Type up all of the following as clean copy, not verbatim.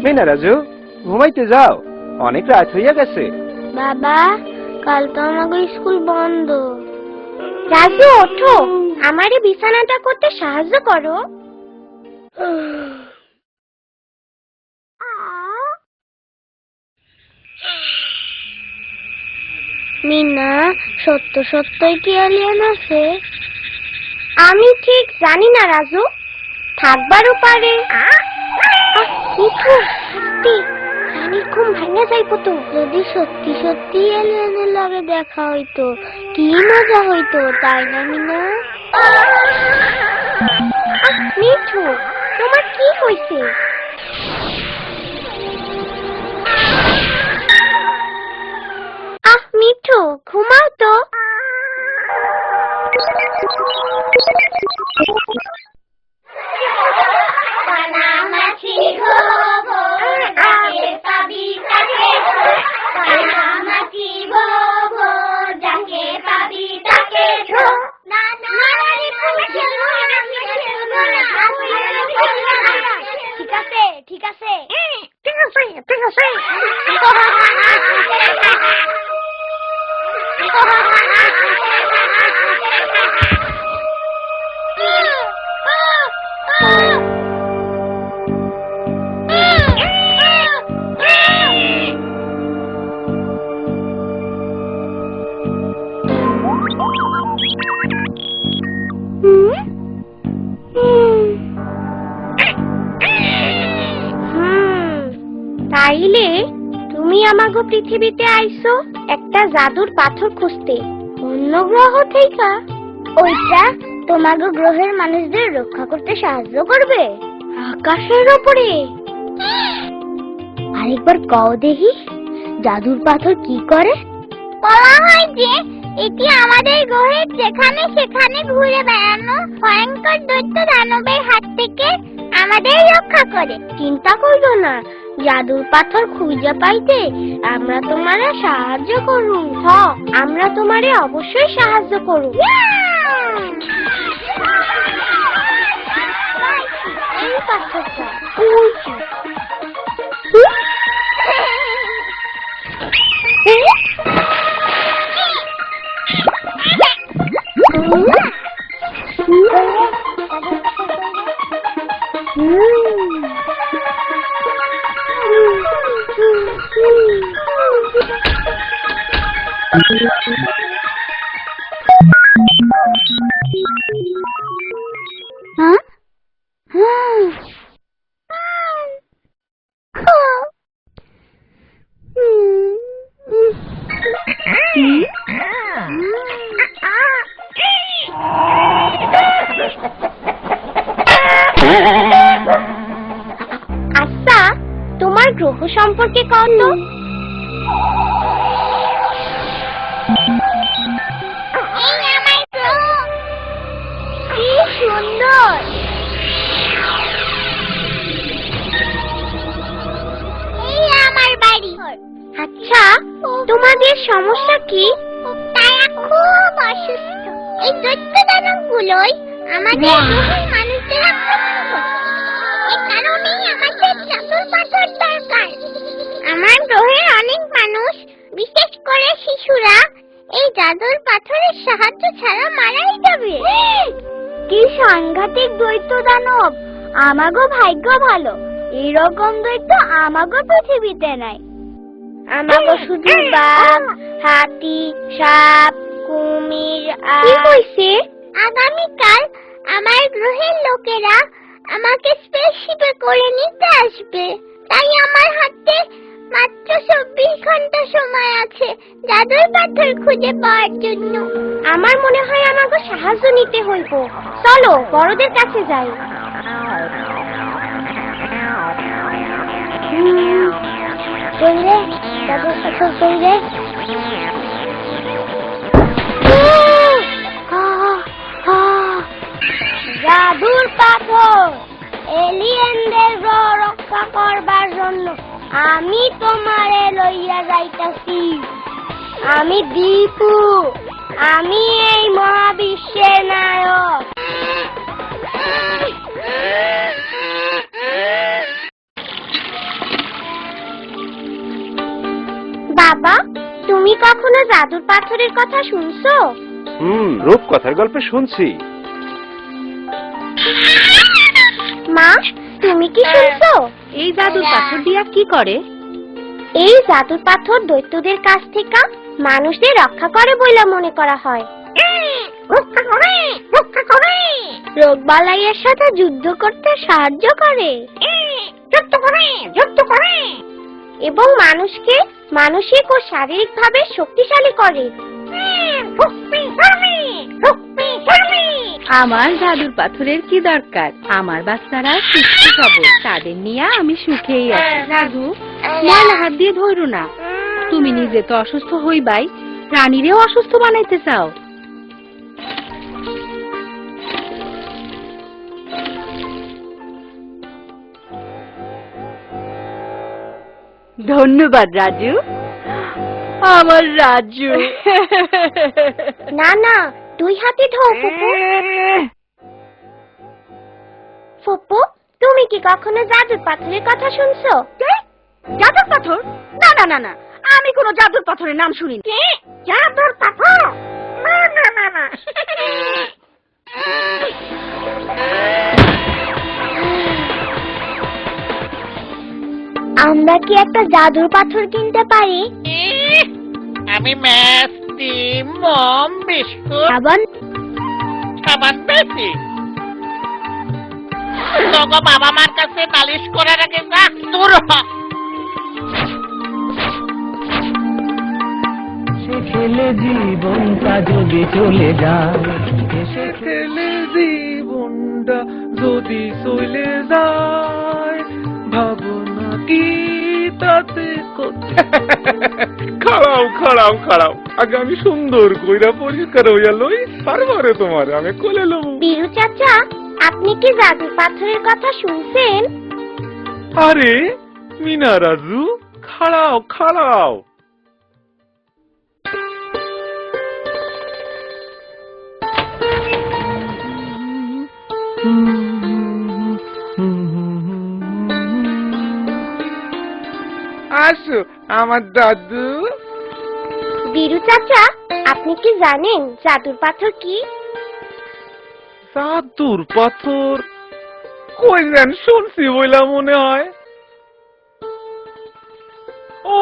মিনা রাজু, ঘুমাইতে যাও, অনেক রাত হইয়া গেছে। বাবা, কাল তো আমাকে স্কুল বন্ধ। রাজু ওঠো, আমারে বিছানাটা করতে সাহায্য করো। মিনা, সত্য সত্যই কি এলিয়েন আছে? আমি ঠিক জানি না রাজু, থাকবারও পারে। ঘুম ভাঙে যাইবো তো। যদি সত্যি সত্যি এলিয়েনের লগে দেখা হইতো কি মজা হইতো, তাই না মিনা? মিঠু, তোমার কি হইছে? মিঠু, ঘুমাও তো। ঠিক আছে, ঠিক আছে, ঠিক আছে। তাইলে তুমি আমাগো পৃথিবীতে আইছো একটা জাদুর পাথর খুঁজতে, অন্য গ্রহ থেকে। ওইটা তোমাগো গ্রহের মানুষদের রক্ষা করতে সাহায্য করবে আকাশের উপরে। আরেকবার কও দেখি, জাদুর পাথর কি করে? বলা হয় যে এটি আমাদের গ্রহের যেখানে সেখানে ঘুরে বেড়ানো ভয়ঙ্কর দৈত্য দানবের হাত থেকে আমাদের রক্ষা করে। চিন্তা করো না, জাদুর পাথর খুঁজে পাইতে আমরা তোমারে সাহায্য করুম। আমরা তোমারে অবশ্যই সাহায্য করুম। এই পাথরটা আচ্ছা, তোমার গ্রহ সম্পর্কে কত? তোমাদের সমস্যা কি? তারা খুব অসুস্থ। এই দৈত্য দানবগুলোই আমাদের গ্রহের মানুষদের আক্রমণ করছে। এই কারণেই আমাদের জাদুর পাথর দরকার। আমার গ্রহের অনেক মানুষ, বিশেষ করে শিশুরা, এই জাদুর পাথরের সাহায্য ছাড়া মারাই যাবে। কি সাংঘাতিক দৈত্য দানব! আমাগো ভাগ্য ভালো, এরকম দৈত্য আমাগো পৃথিবীতে নাই। আমাগো শুধু বাঘ, হাতি, সাপ, কুমির কি হইছে? আগামীকাল আমার গ্রহের লোকেরা আমাকে স্পেসশিপে করে নিতে আসবে। তাই আমার হাতে মাত্র 24 ঘন্টা সময় আছে জাদুর পাথর খুঁজে পাওয়ার জন্য। আমার মনে হয় আমাকে সাহায্য নিতে হইব। চলো বড়দের কাছে যাই। চলে জাদুর পাথর চলে। জাদুর পাথর এলিয়েনদের রক্ষা করবার জন্য আমি তোমারে লইয়া যাইতাছি। আমি দীপু, আমি এই মহাবিশ্বের নায়ক। বাবা, তুমি কখনো জাদুর পাথরের কথা শুনছো? রূপকথার গল্পে শুনছি। মা, তুমি কি শুনছো? এই জাদুর পাথর দিয়া কি করে? এই জাদুর পাথর দৈত্যদের কাছ থেকে মানুষদের রক্ষা করে বলে মনে করা হয়। রোগ বালাইয়ের সাথে যুদ্ধ করতে সাহায্য করে এবং মানুষকে মানসিক ও শারীরিক ভাবে শক্তিশালী করে। আমার জাদুর পাথরের কি দরকার? আমার বাচ্চারা সুস্থ সবল, তাদের নিয়ে আমি সুখেই আছি। রাজু, ময়লা হাত দিয়ে ধরো না। তুমি নিজে তো অসুস্থ হইবাই, প্রাণীরেও অসুস্থ বানাইতে চাও। ধন্যবাদ রাজু, আমার রাজু। না না, 2 হাতে ধর ফুপু। ফুপু, তুমি কি কখনো জাদুর পাথরের কথা শুনছো? জাদুর পাথর? না না না না, আমি কোনো জাদুর পাথরের নাম শুনিনি। জাদুর পাথর? না না না না। আমরা কি একটা জাদুর পাথর কিনতে পারি? আমি ম্যাচ, ডিম, মম, বিস্কুট, সাবান বেশি। তোকে বাবা মার কাছে নালিশ করার আগে যা দূর হ। খেলে জীবনটা যদি চলে যায়, খেলে জীবনটা যদি চলে যায়, ভাবনা কি তাতে খাড়াও খাড়াও খাড়াও, আগে আমি সুন্দর কইরা পরিষ্কার হইয়া লই, তারপরে তোমার আমি কোলে লব। বীরু চাচা, আপনি কি জাদুর পাথরের কথা শুনছেন? আরে মিনা রাজু, খাড়াও খাড়াও। আসো আমার দাদু। বীরু চাচা, আপনি কি জানেন জাদুর পাথর কি? জাদুর পাথর? কই যেন শুনছি বইলা মনে হয়। ও,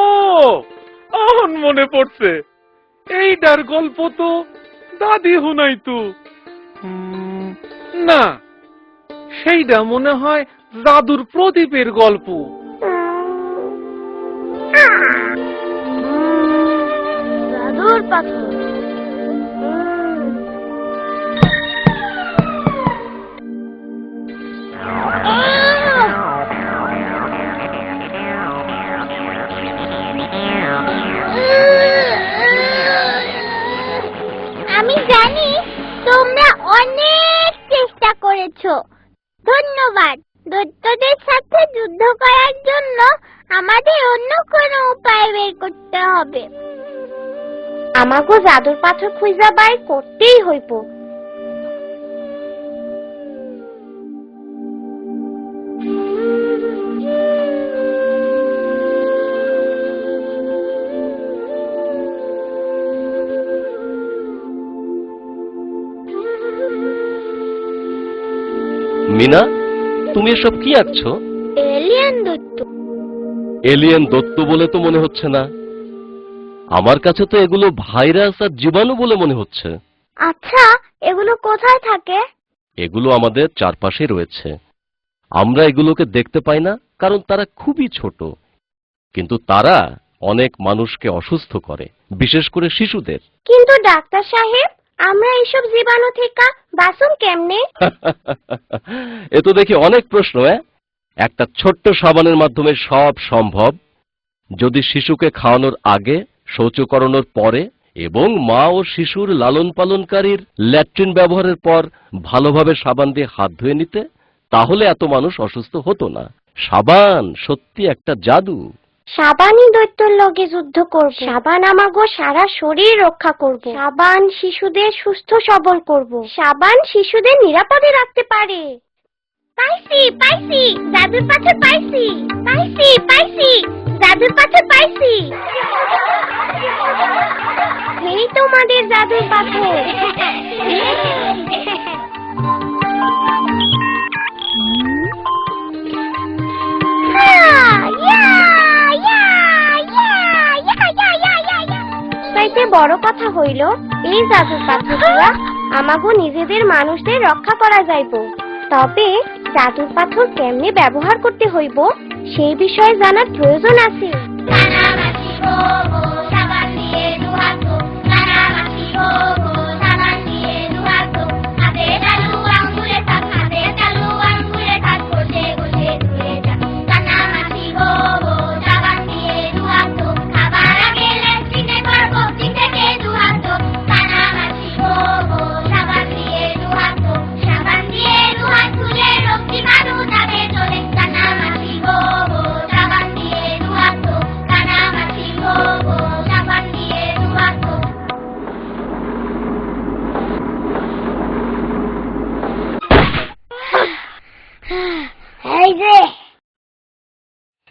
এখন মনে পড়ছে, এইটার গল্প তো দাদি হুনাইতো। না, সেইটা মনে হয় জাদুর প্রদীপের গল্প। জাদুর পাথর? আমি জানি তোমরা অনেক চেষ্টা করেছো। ধন্যবাদ। দৈত্যদের সাথে যুদ্ধ করার জন্য আমাদের অন্য কোনো উপায় বের করতে হবে। আমাকে জাদুর পাথর খুঁজা বাই করতেই হইব। মিনা, তুমি এসব কি আঁকছো? এলিয়েন দত্ত। এলিয়েন দত্ত বলে তো মনে হচ্ছে না, আমার কাছে তো এগুলো ভাইরাস আর জীবাণু বলে মনে হচ্ছে। আচ্ছা, এগুলো কোথায় থাকে? এগুলো আমাদের চারপাশে রয়েছে, আমরা এগুলোকে দেখতে পাই না কারণ তারা খুবই ছোট, কিন্তু তারা অনেক মানুষকে অসুস্থ করে, বিশেষ করে শিশুদের। কিন্তু ডাক্তার সাহেব, আমরা এইসব জীবাণু থেকে বাঁচুম কেমনে? এ তো দেখি অনেক প্রশ্ন। একটা ছোট্ট সাবানের মাধ্যমে সব সম্ভব, যদি শিশুকে খাওয়ানোর আগে, শৌচ করানোর পরে এবং মা ও শিশুর লালন পালনকারীর ল্যাট্রিন ব্যবহারের পর ভালোভাবে সাবান দিয়ে হাত ধুয়ে নিতে, তাহলে এত মানুষ অসুস্থ হতো না। সাবান সত্যি একটা জাদু। সাবানই দৈত্যর লগে যুদ্ধ করব। সাবান আমাগো সারা শরীর রক্ষা করব। সাবান শিশুদের সুস্থ সবল করব। সাবান শিশুদের নিরাপদে রাখতে পারে। পাইছি পাইছি, জাদুর পাথর পাইছি। পাইছি পাইছি, জাদুর পাথর পাইছি। এই তোমাদের জাদুর পাথর। চাইতে বড় কথা হইল, এই জাদুর পাথর দিয়া আমাগো নিজেদের মানুষদের রক্ষা করা যাইব। তবে জাদুর পাথর কেমনে ব্যবহার করতে হইব সেই বিষয়ে জানার প্রয়োজন আছে।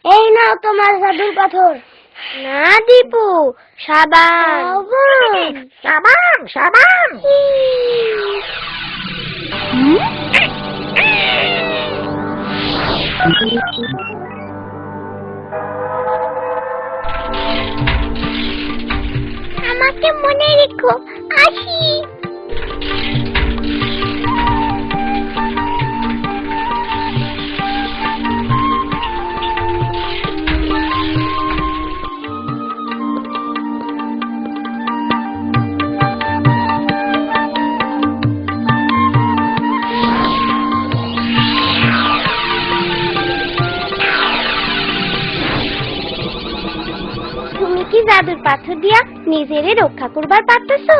এই নাও তোমার জাদুর পাথর। না দীপু, সাবান সাবান সাবান। আমাকে মনে রেখো, আসি। তুমি কি জাদুর পাথর দিয়া নিজেরে রক্ষা করবার পারতেছো?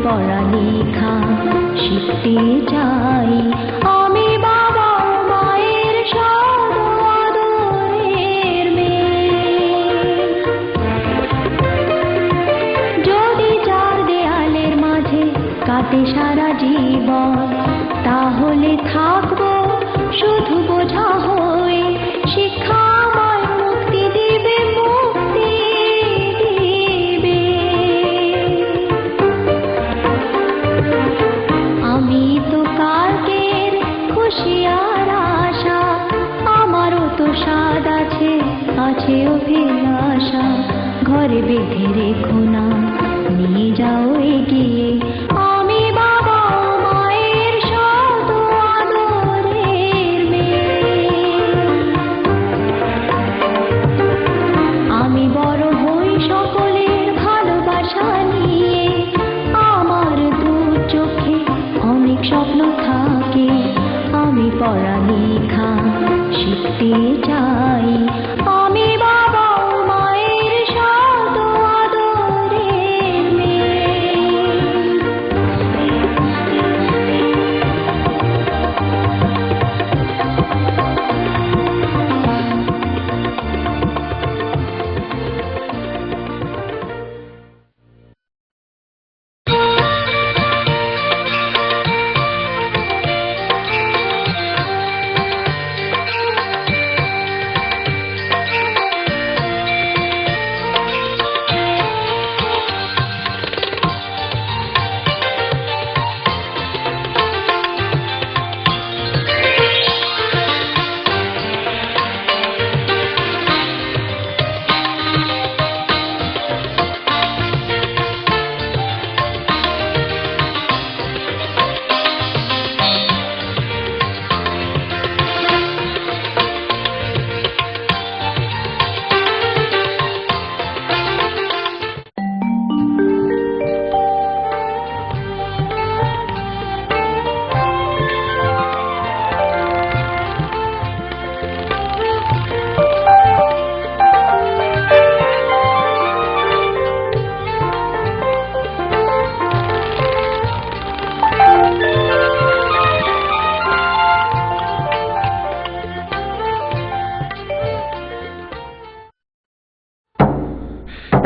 পড়ালেখা শিখতে চাই, আমি বাবা মায়ের আদরের মেয়ে। যদি চার দেয়ালের মাঝে কাটে সারা জীবন, তাহলে থাকবো শুধু বোঝা হয়ে। শিক্ষা আমায় মুক্তি দিবে, মুক্তি দিবে। আমি তো কালকের খুশি আর আশা, আমারও তো স্বাদ আছে, আছে অভিলাষা। ঘরে বেঁধে রেখো না, নিয়ে যাও এগিয়ে। পড়ালেখা শিখতে চাই আমি বাবা ও মায়ের শত আদরের মেয়ে।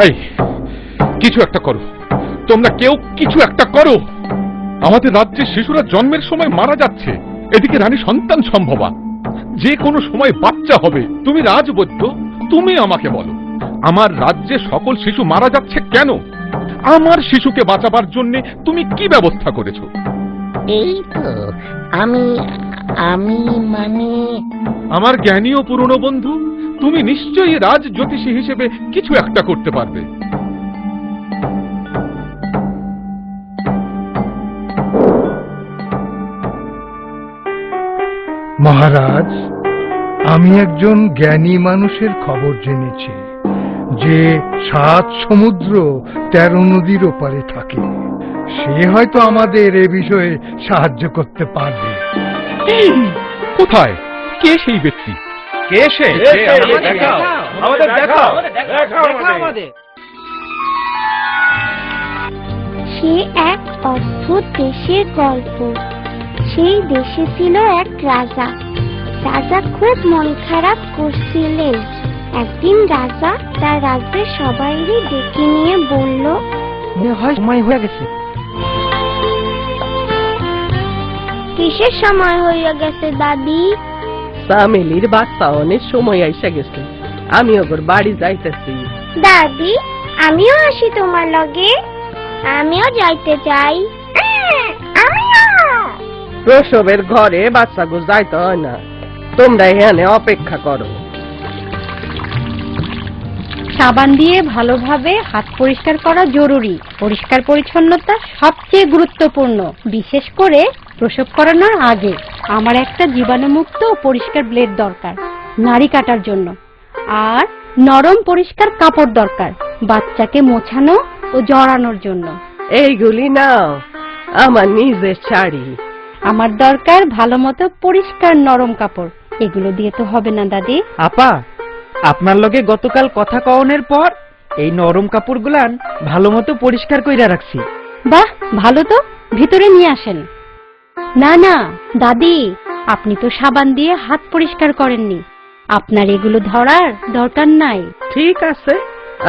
এই কিছু একটা করো, তোমরা কেউ কিছু একটা করো। আমাদের রাজ্যে শিশুরা জন্মের সময় মারা যাচ্ছে, এদিকে রানী সন্তান সম্ভবা, যে কোনো সময় বাচ্চা হবে। তুমি রাজবৈদ্য, তুমি আমাকে বলো, আমার রাজ্যে সকল শিশু মারা যাচ্ছে কেন? আমার শিশুকে বাঁচাবার জন্য তুমি কি ব্যবস্থা করেছো? এই তো আমি আমি মানে আমার জ্ঞানী ও পুরনো বন্ধু, তুমি নিশ্চয়ই রাজ জ্যোতিষী হিসেবে কিছু একটা করতে পারবে। মহারাজ, আমি একজন জ্ঞানী মানুষের খবর জেনেছি যে 7 সমুদ্র 13 নদীর ওপারে থাকে। সে হয়তো আমাদের এ বিষয়ে সাহায্য করতে পারবে। কোথায়? কে সেই ব্যক্তি? কে সে? আমাদের দেখাও। সে এক অদ্ভুত দেশের গল্প। সেই দেশে ছিল এক রাজা। রাজা খুব মন খারাপ করছিলেন। একদিন রাজা তার রাজ্যের সবাইকে ডেকে নিয়ে বলল, মনে হয় সময় হয়ে গেছে। কিসের সময় হয়ে গেছে দাদি? সামেলির বাচ্চা অনেক সময় আইসা গেছে, আমি ওর বাড়ি যাইতেছি। দাদি, আমিও আসি তোমার লগে। আমিও যাইতে চাই। প্রসবের ঘরে বাচ্চাগো যাইতে হয় না, তোমরা এখানে অপেক্ষা করো। সাবান দিয়ে ভালোভাবে হাত পরিষ্কার করা জরুরি। পরিষ্কার পরিচ্ছন্নতা সবচেয়ে গুরুত্বপূর্ণ, বিশেষ করে প্রসব করানোর আগে। আমার একটা জীবাণুমুক্ত ও পরিষ্কার ব্লেড দরকার নাড়ি কাটার জন্য, আর নরম পরিষ্কার কাপড় দরকার বাচ্চাকে মোছানো ও জড়ানোর জন্য। এইগুলি নাও, আমার নিজের শাড়ি। আমার দরকার ভালো মতো পরিষ্কার নরম কাপড়। এগুলো দিয়ে তো হবে না দাদি। আপা, আপনার লগে গতকাল কথা কওনের পর এই নরম কাপড়গুলান ভালো মতো পরিষ্কার কইরা রাখছি। বাহ, ভালো তো, ভিতরে নিয়ে আসেন। না না দাদি, আপনি তো সাবান দিয়ে হাত পরিষ্কার করেননি, আপনার এগুলো ধরার দরকার নাই। ঠিক আছে,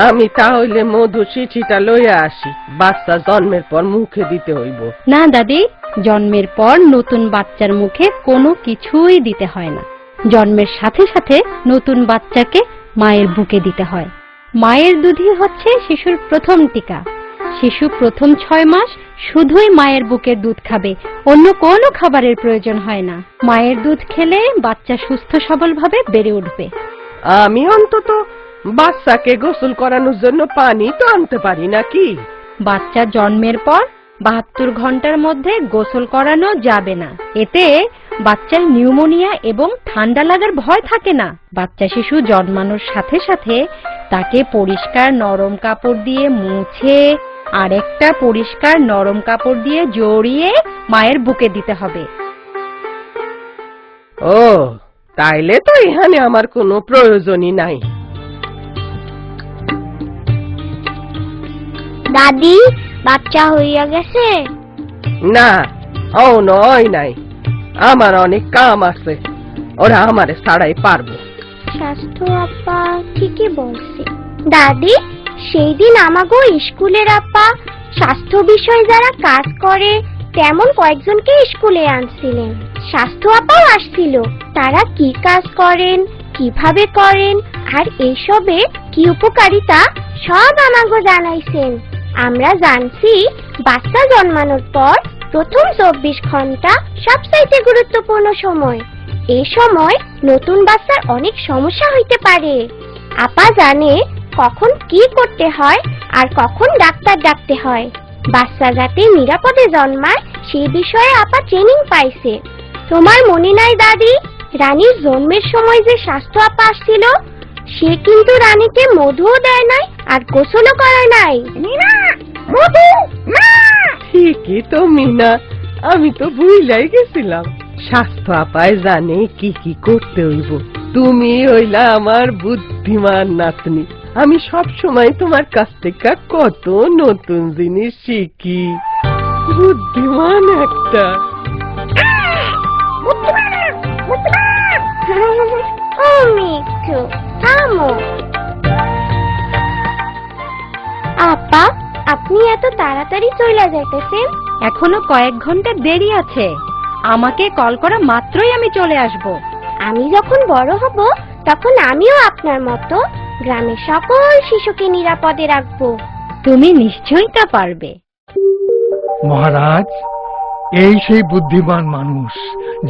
আমি তাহলে মধু চিঠিটা লইয়া আসি, বাচ্চা জন্মের পর মুখে দিতে হইব। না দাদি, জন্মের পর নতুন বাচ্চার মুখে কোনো কিছুই দিতে হয় না। জন্মের সাথে সাথে নতুন বাচ্চাকে মায়ের বুকে দিতে হয়। মায়ের দুধই হচ্ছে শিশুর প্রথম টিকা। শিশু প্রথম 6 মাস শুধুই মায়ের বুকের দুধ খাবে, অন্য কোনো খাবারের প্রয়োজন হয় না। মায়ের দুধ খেলে বাচ্চা সুস্থ সবলভাবে বেড়ে উঠবে। আমি অন্তত বাচ্চাকে গোসল করানোর জন্য পানি তো আনতে পারি নাকি? বাচ্চা জন্মের পর 72 ঘন্টার মধ্যে গোসল করানো যাবে না। এতে বাচ্চার নিউমোনিয়া এবং ঠান্ডা লাগার ভয় থাকে না। বাচ্চা শিশু জন্মানোর সাথে সাথে তাকে পরিষ্কার নরম কাপড় দিয়ে মুছে আরেকটা পরিষ্কার নরম কাপড় দিয়ে জড়িয়ে মায়ের বুকে দিতে হবে। ও, তাইলে তো এখানে আমার কোনো প্রয়োজনই নাই। দাদি, বাচ্চা হইয়া গেছে? না, ও নয় নাই, আমার অনেক কাম আছে, ওরা আমারে ছাড়াই পারবো। স্বাস্থ্য আপা ঠিকই বলছে। দাদি, সেই দিন আমাগো স্কুলের আপা স্বাস্থ্য বিষয়ে যারা কাজ করে তেমন কয়েকজনকে স্কুলে আনছিলেন। স্বাস্থ্য আপাও আসছিল। তারা কি কাজ করেন, কিভাবে করেন আর এইসবে কি উপকারিতা সব আমাগো জানাইছেন। আমরা জানছি বাচ্চা জন্মানোর পর প্রথম 24 ঘন্টা সবচাইতে গুরুত্বপূর্ণ সময়। এই সময় নতুন বাচ্চার অনেক সমস্যা হইতে পারে। আপা জানে কখন কি করতে হয় আর কখন ডাক্তার ডাকতে হয়। বাচ্চা যাতে নিরাপদে জন্মায় সেই বিষয়ে আপা ট্রেনিং পাইছে। তোমার মনে নাই দাদি, রানীর জন্মের সময় যে স্বাস্থ্য আপা আসছিল, সে কিন্তু রানীকে মধুও দেয় নাই আর গোসলও করায় নাই। মধু না! ঠিকই তো মিনা, আমি তো ভুলাই গেছিলাম। স্বাস্থ্য আপায় জানে কি কি করতে হইব। তুমি হইলা আমার বুদ্ধিমান নাতনি। আমি সব সময় তোমার কাছ থেকে কত নতুন জিনিস শিখি। বুদ্ধিমান একটা। ও মিঠু, থামো। আপা, আপনি এত তাড়াতাড়ি চলে যাইতেছেন? এখনো কয়েক ঘন্টা দেরি আছে। আমাকে কল করা মাত্রই আমি চলে আসব। আমি যখন বড় হব তখন আমিও আপনার মতো গ্রামের সকল শিশুকে নিরাপদে রাখবো। তুমি নিশ্চয়ই তা পারবে। মহারাজ, এই সেই বুদ্ধিমান মানুষ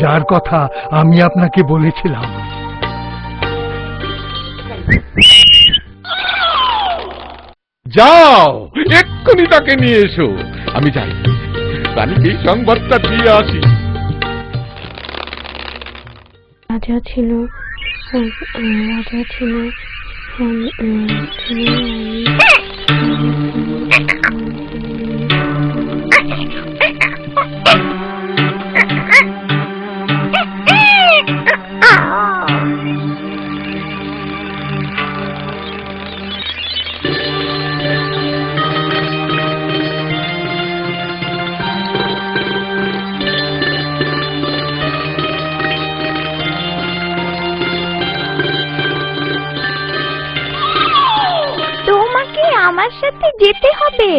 যার কথা আমি আপনাকে বলেছিলাম। যাও, এক্ষুনি তাকে নিয়ে এসো। আমি যাই, রানীকে এই সংবাদটা দিয়ে আসি। রাজা ছিল, রাজা ছিল, আমার সাথে যেতে হবে।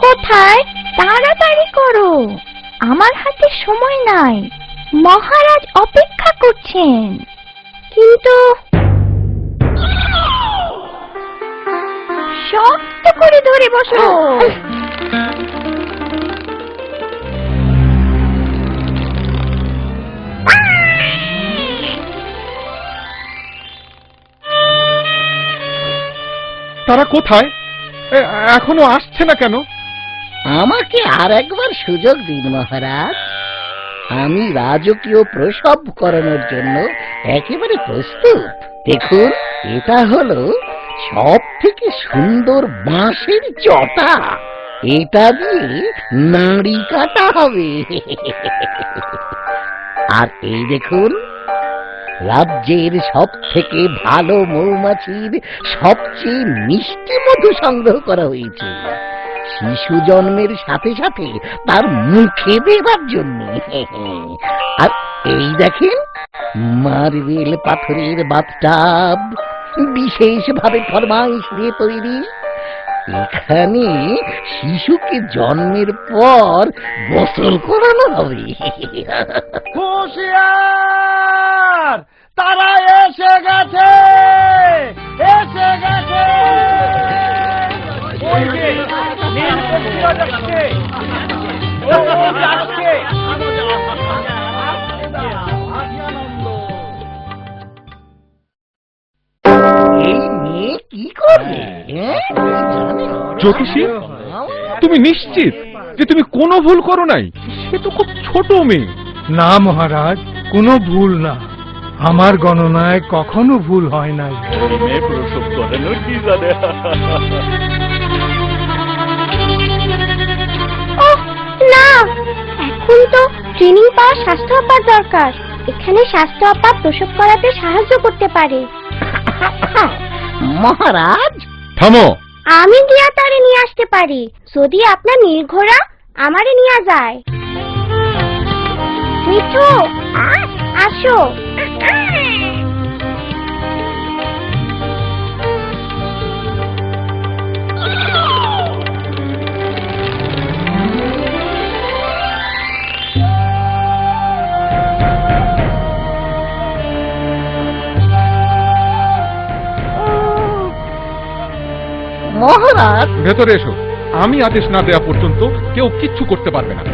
কোথায়? তাড়াতাড়ি করো, আমার হাতে সময় নাই, মহারাজ অপেক্ষা করছেন। কিন্তু শক্ত করে ধরে বসো। তারা কোথায়? এখনো আসছে না কেন? আমাকে আর একবার সুযোগ দিন মহারাজ। আমি রাজকীয় প্রসব করানোর জন্য একেবারে প্রস্তুত। দেখুন, এটা হলো সব থেকে সুন্দর বাঁশের চটা। এটা দিয়ে নাড়ি কাটা হবে। আর এই দেখুন, রাজ্যের সব থেকে ভালো মৌমাছির সবচেয়ে মিষ্টি মধু সংগ্রহ করা হয়েছে শিশু জন্মের সাথে সাথে তার মুখে দেবার জন্য। আর এই দেখেন, মার্বেল পাথরের বাথটাব, বিশেষভাবে ফরমাইশ দিয়ে তৈরি। এখানে শিশুকে জন্মের পর গোসল করানো হবে। হুঁশিয়ার! তারা এসে গেছে, এসে গেছে। এই মেয়ে কি করবে? জ্যোতিষী, তুমি নিশ্চিত যে তুমি কোনো ভুল করো নাই? সে তো খুব ছোট মেয়ে। না মহারাজ, কোনো ভুল না। আমার গণনায় কখনো ভুল হয় নাই। প্রসব করানোর কি জানে? ওহ না, এখন তো ট্রেনিং পাওয়া স্বাস্থ্য আপার দরকার। এখানে স্বাস্থ্য আপা প্রসব করাতে সাহায্য করতে পারে। মহারাজ, থামো। আমি গিয়া তারে নিয়ে আসতে পারি যদি আপনার নীল ঘোড়া আমারে নিয়ে যায়। মিঠু, আসো। মহারাজ, ভেতরে এসো। আমি আদেশ না দেওয়া পর্যন্ত কেউ কিচ্ছু করতে পারবে না।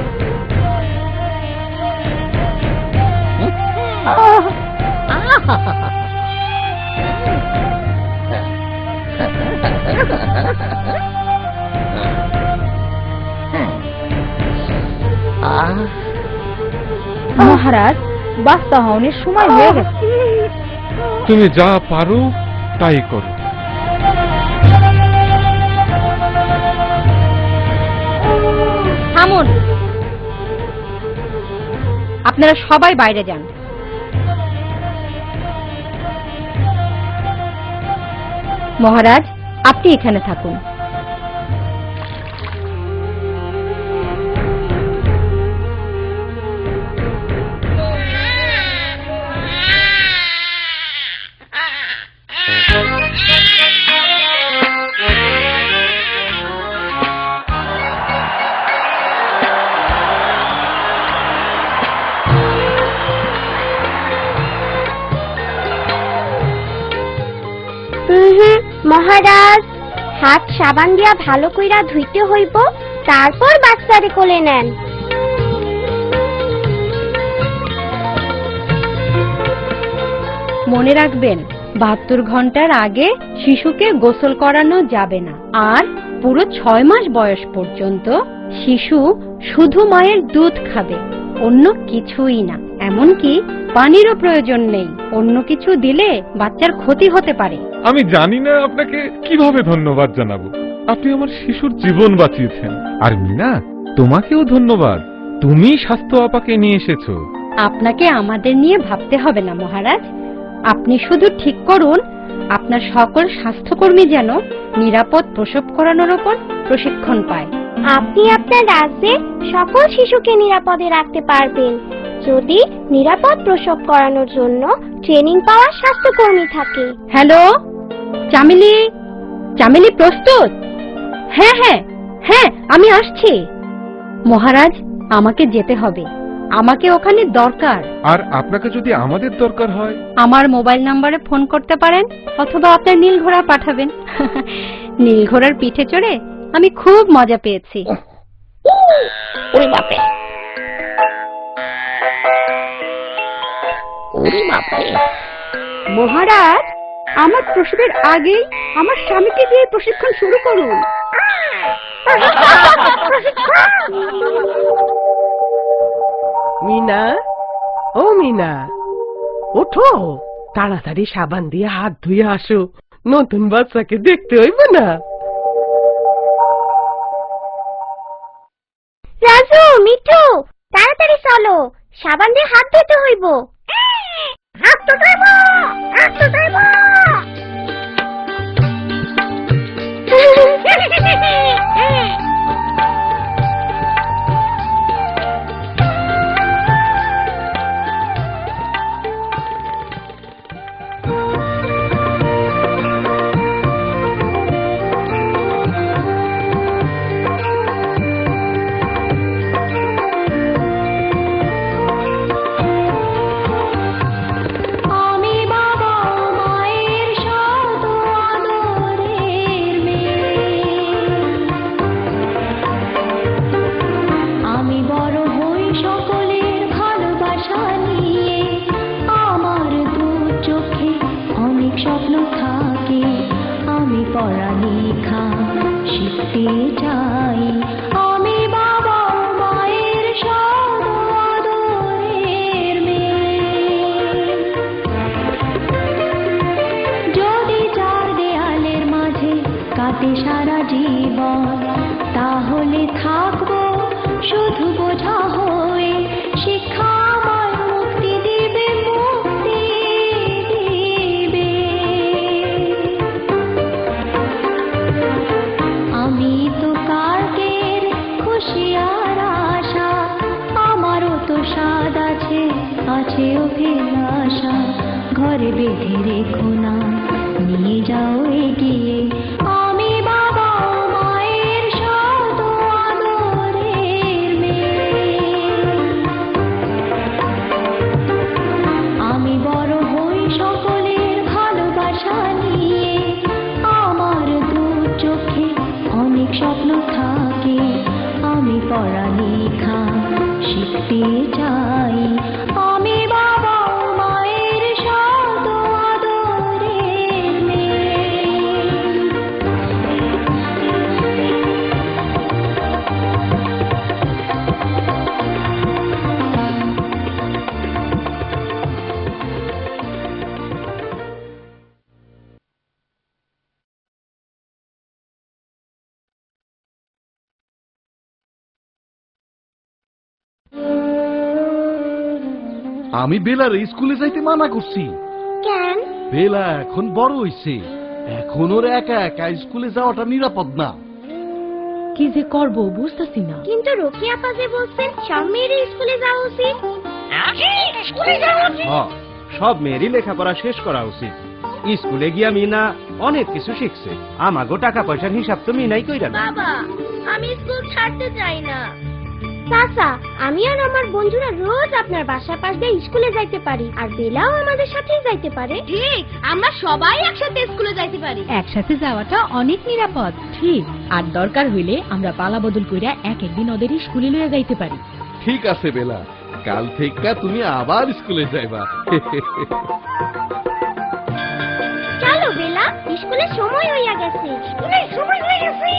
মহারাজ, বাচ্চা হওয়ার সময় হয়ে গেছে। তুমি যা পারো তাই করো। থামুন, আপনারা সবাই বাইরে যান। মহারাজ, আপনি এখানে থাকুন। মহারাজ, হাত সাবান দিয়া ভালো কইরা ধুইতে হইব, তারপর বাচ্চারে কোলে নেন। মনে রাখবেন, 72 ঘন্টার আগে শিশুকে গোসল করানো যাবে না। আর পুরো 6 মাস বয়স পর্যন্ত শিশু শুধু মায়ের দুধ খাবে, অন্য কিছুই না। এমনকি পানিরও প্রয়োজন নেই। অন্য কিছু দিলে বাচ্চার ক্ষতি হতে পারে। আমি জানি না আপনাকে কিভাবে ধন্যবাদ জানাবো। আপনি আমার শিশুর জীবন বাঁচিয়েছেন। আর মিনা, তোমাকেও ধন্যবাদ। তুমি স্বাস্থ্য আপাকে নিয়ে এসেছো। আপনাকে আমাদের নিয়ে ভাবতে হবে না মহারাজ। আপনি শুধু ঠিক করুন আপনার সকল স্বাস্থ্যকর্মী যেন নিরাপদ প্রসব করানোর উপর প্রশিক্ষণ পায়। আপনি আপনার রাজ্যে সকল শিশুকে নিরাপদে রাখতে পারবেন যদি নিরাপদ প্রসব করানোর জন্য ট্রেনিং পাওয়া স্বাস্থ্যকর্মী থাকে। হ্যালো, চামেলি, চামেলি প্রস্তুত? হ্যাঁ হ্যাঁ হ্যাঁ, আমি আসছি। মহারাজ, আমাকে যেতে হবে। আমাকে ওখানে দরকার। আর আপনাকে যদি আমাদের দরকার হয়, আমার মোবাইল নম্বরে ফোন করতে পারেন, অথবা আপনার নীল ঘোড়া পাঠাবেন। নীল ঘোড়ার পিঠে চড়ে আমি খুব মজা পেয়েছি। ওরে বাপরে, ওরে বাপরে। মহারাজ, আমার প্রসবের আগেই আমার স্বামীকে দিয়ে প্রশিক্ষণ শুরু করুন। মিনা, ও মিনা, ওঠো, তাড়াতাড়ি সাবান দিয়ে হাত ধুয়ে আসো। নতুন বাচ্চাকে দেখতে হইব না? রাজু, মিঠু, তাড়াতাড়ি চলো, সাবান দিয়ে হাত ধুতে হইব। হাত তো ধুইব, হাত তো ধুইব। আমি বাবা মায়ের শত আদরের মেয়ে, আমি বড় হই সকলের ভালোবাসা নিয়ে। আমার দু চোখে অনেক স্বপ্ন থাকে, আমি পড়ালেখা শিখতে চাই। আমি বাবা মায়ের শত আদরের মেয়ে। যদি চার দেয়ালের মাঝে কাটে সারা জীবন, তাহলে থাকবো শুধু বোঝা হয়ে। শিক্ষা আমার মুক্তি দিবে চোখের আশা ঘরে বেঁধে রেখো না, নিয়ে যাও এগিয়ে। আমি বাবা ও মায়ের শত আদরের মেয়ে। আমি বড় হই সকলের ভালোবাসা নিয়ে, আমার দু চোখে অনেক স্বপ্ন থাকে, আমি পড়ালেখা শিখতে চাই। আমি বাবা ও মায়ের শত আদরের মেয়ে। আমি বেলার স্কুলে যাইতে মানা করছি। কেন? বেলা এখন বড় হইছে, এখন ওর একা একা স্কুলে যাওয়াটা নিরাপদ না। কি যে করবো বুঝতেছি না। কিন্তু রোকেয়া আপা যে বলছেন সব মেয়েরই স্কুলে যাওয়া উচিত। স্কুলে যাওয়া উচিত? সব মেয়েরই লেখাপড়া শেষ করা উচিত। স্কুলে গিয়া মিনা অনেক কিছু শিখছে, আমাগো টাকা পয়সার হিসাব তো মিনাই কইরা না। বাবা, আমি স্কুল ছাড়তে চাই না। চাচা, আমি আর আমার বন্ধুরা রোজ আপনার বাসার পাশ দিয়ে স্কুলে যাইতে পারি, আর বেলাও আমাদের সাথেই যাইতে পারে। ঠিক, আমরা সবাই একসাথে স্কুলে যাইতে পারি। একসাথে যাওয়াটা অনেক নিরাপদ। ঠিক, আর দরকার হইলে আমরা পালা বদল কইরা এক একদিন ওদের স্কুলে লইয়া যাইতে পারি। ঠিক আছে বেলা, কাল থেকে তুমি আবার স্কুলে যাইবা। চলো বেলা, স্কুলের সময় হইয়া গেছে। স্কুলের সময় হয়ে গেছে।